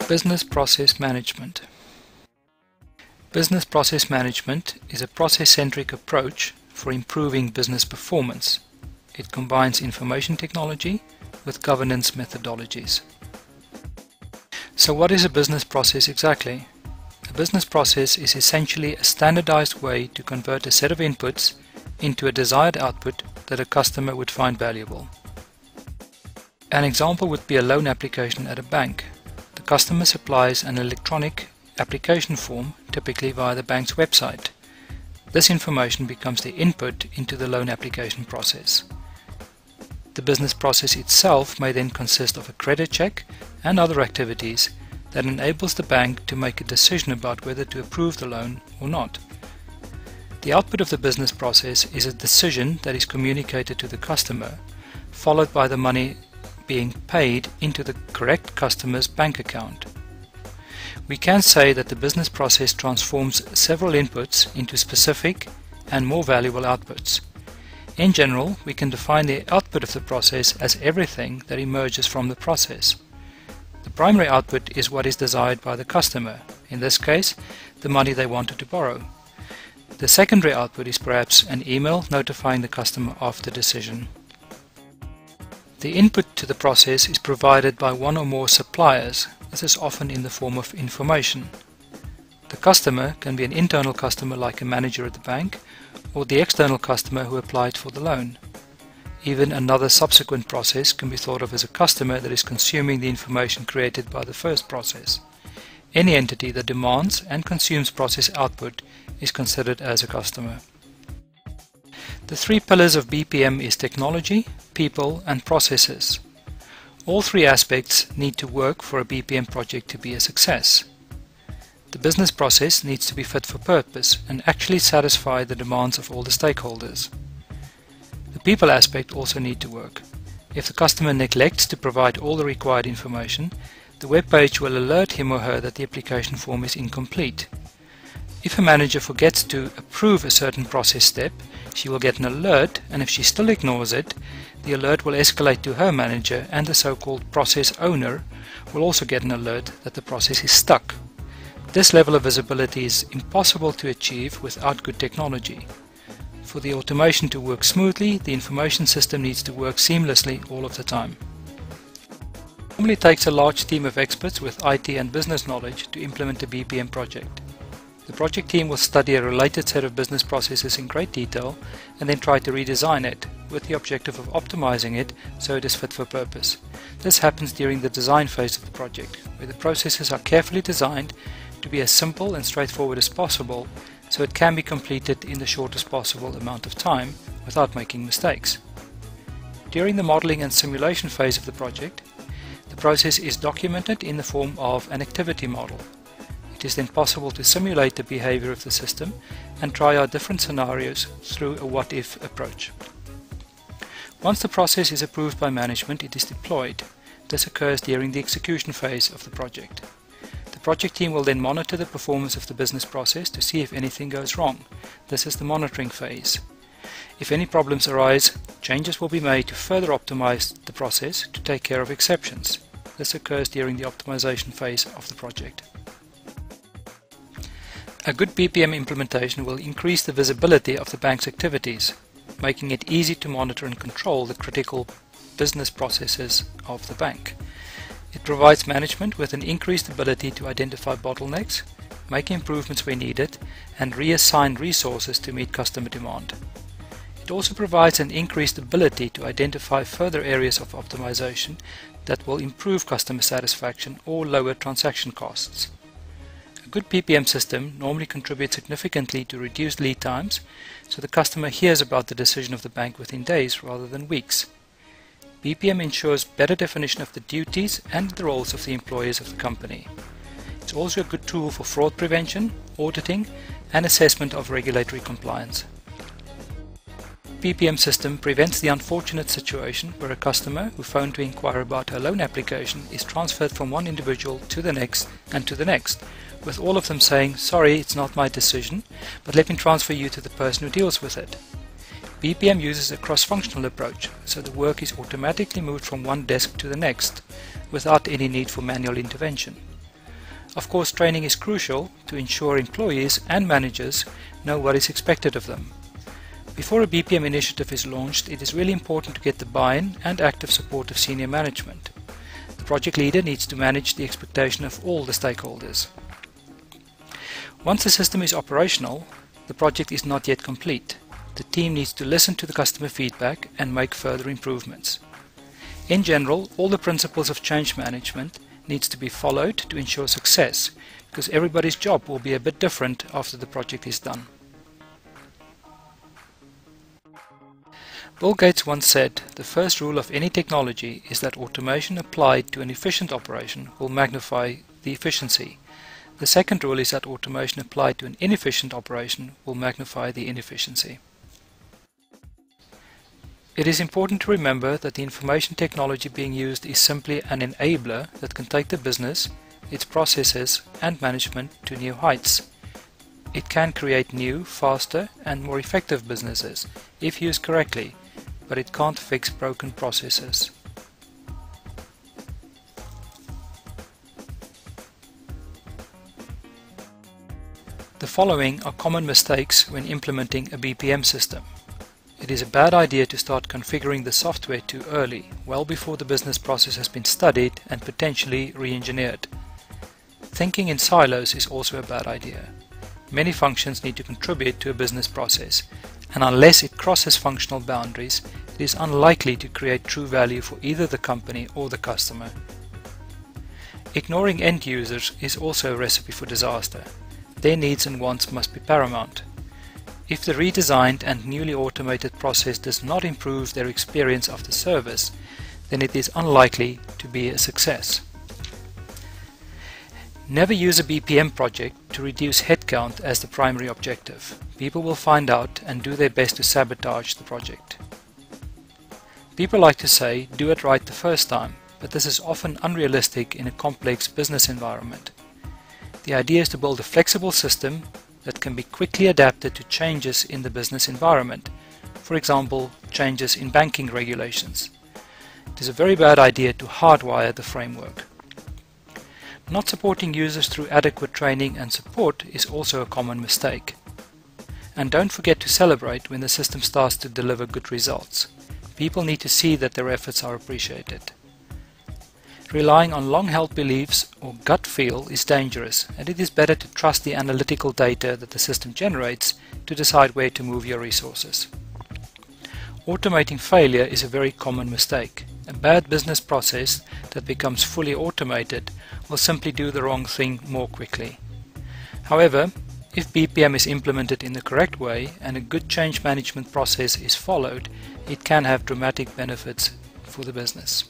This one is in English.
Business Process Management. Business process management is a process-centric approach for improving business performance. It combines information technology with governance methodologies. So what is a business process exactly? A business process is essentially a standardized way to convert a set of inputs into a desired output that a customer would find valuable. An example would be a loan application at a bank. The customer supplies an electronic application form, typically via the bank's website. This information becomes the input into the loan application process. The business process itself may then consist of a credit check and other activities that enables the bank to make a decision about whether to approve the loan or not. The output of the business process is a decision that is communicated to the customer, followed by the money being paid into the correct customer's bank account. We can say that the business process transforms several inputs into specific and more valuable outputs. In general, we can define the output of the process as everything that emerges from the process. The primary output is what is desired by the customer, in this case, the money they wanted to borrow. The secondary output is perhaps an email notifying the customer of the decision. The input to the process is provided by one or more suppliers. This is often in the form of information. The customer can be an internal customer like a manager at the bank, or the external customer who applied for the loan. Even another subsequent process can be thought of as a customer that is consuming the information created by the first process. Any entity that demands and consumes process output is considered as a customer. The three pillars of BPM is technology, people, and processes. All three aspects need to work for a BPM project to be a success. The business process needs to be fit for purpose and actually satisfy the demands of all the stakeholders. The people aspect also need to work. If the customer neglects to provide all the required information, the web page will alert him or her that the application form is incomplete. If a manager forgets to approve a certain process step, she will get an alert, and if she still ignores it, the alert will escalate to her manager, and the so-called process owner will also get an alert that the process is stuck. This level of visibility is impossible to achieve without good technology. For the automation to work smoothly, the information system needs to work seamlessly all of the time. It normally takes a large team of experts with IT and business knowledge to implement a BPM project. The project team will study a related set of business processes in great detail and then try to redesign it, with the objective of optimizing it so it is fit for purpose. This happens during the design phase of the project, where the processes are carefully designed to be as simple and straightforward as possible, so it can be completed in the shortest possible amount of time without making mistakes. During the modeling and simulation phase of the project, the process is documented in the form of an activity model. It is then possible to simulate the behavior of the system and try out different scenarios through a what-if approach. Once the process is approved by management, it is deployed. This occurs during the execution phase of the project. The project team will then monitor the performance of the business process to see if anything goes wrong. This is the monitoring phase. If any problems arise, changes will be made to further optimize the process to take care of exceptions. This occurs during the optimization phase of the project. A good BPM implementation will increase the visibility of the bank's activities, making it easy to monitor and control the critical business processes of the bank. It provides management with an increased ability to identify bottlenecks, make improvements where needed, and reassign resources to meet customer demand. It also provides an increased ability to identify further areas of optimization that will improve customer satisfaction or lower transaction costs. A good BPM system normally contributes significantly to reduced lead times, so the customer hears about the decision of the bank within days rather than weeks. BPM ensures better definition of the duties and the roles of the employees of the company. It's also a good tool for fraud prevention, auditing, and assessment of regulatory compliance. BPM system prevents the unfortunate situation where a customer who phoned to inquire about her loan application is transferred from one individual to the next and to the next, with all of them saying, "Sorry, it's not my decision, but let me transfer you to the person who deals with it." BPM uses a cross-functional approach, so the work is automatically moved from one desk to the next, without any need for manual intervention. Of course, training is crucial to ensure employees and managers know what is expected of them. Before a BPM initiative is launched, it is really important to get the buy-in and active support of senior management. The project leader needs to manage the expectation of all the stakeholders. Once the system is operational, the project is not yet complete. The team needs to listen to the customer feedback and make further improvements. In general, all the principles of change management needs to be followed to ensure success, because everybody's job will be a bit different after the project is done. Bill Gates once said, "The first rule of any technology is that automation applied to an efficient operation will magnify the efficiency. The second rule is that automation applied to an inefficient operation will magnify the inefficiency." It is important to remember that the information technology being used is simply an enabler that can take the business, its processes and management to new heights. It can create new, faster and more effective businesses if used correctly, but it can't fix broken processes. The following are common mistakes when implementing a BPM system. It is a bad idea to start configuring the software too early, well before the business process has been studied and potentially re-engineered. Thinking in silos is also a bad idea. Many functions need to contribute to a business process, and unless it crosses functional boundaries, it is unlikely to create true value for either the company or the customer. Ignoring end users is also a recipe for disaster. Their needs and wants must be paramount. If the redesigned and newly automated process does not improve their experience of the service, then it is unlikely to be a success. Never use a BPM project to reduce headcount as the primary objective. People will find out and do their best to sabotage the project. People like to say, "Do it right the first time," but this is often unrealistic in a complex business environment. The idea is to build a flexible system that can be quickly adapted to changes in the business environment, for example, changes in banking regulations. It is a very bad idea to hardwire the framework. Not supporting users through adequate training and support is also a common mistake. And don't forget to celebrate when the system starts to deliver good results. People need to see that their efforts are appreciated. Relying on long-held beliefs or gut feel is dangerous, and it is better to trust the analytical data that the system generates to decide where to move your resources. Automating failure is a very common mistake. A bad business process that becomes fully automated will simply do the wrong thing more quickly. However, if BPM is implemented in the correct way and a good change management process is followed, it can have dramatic benefits for the business.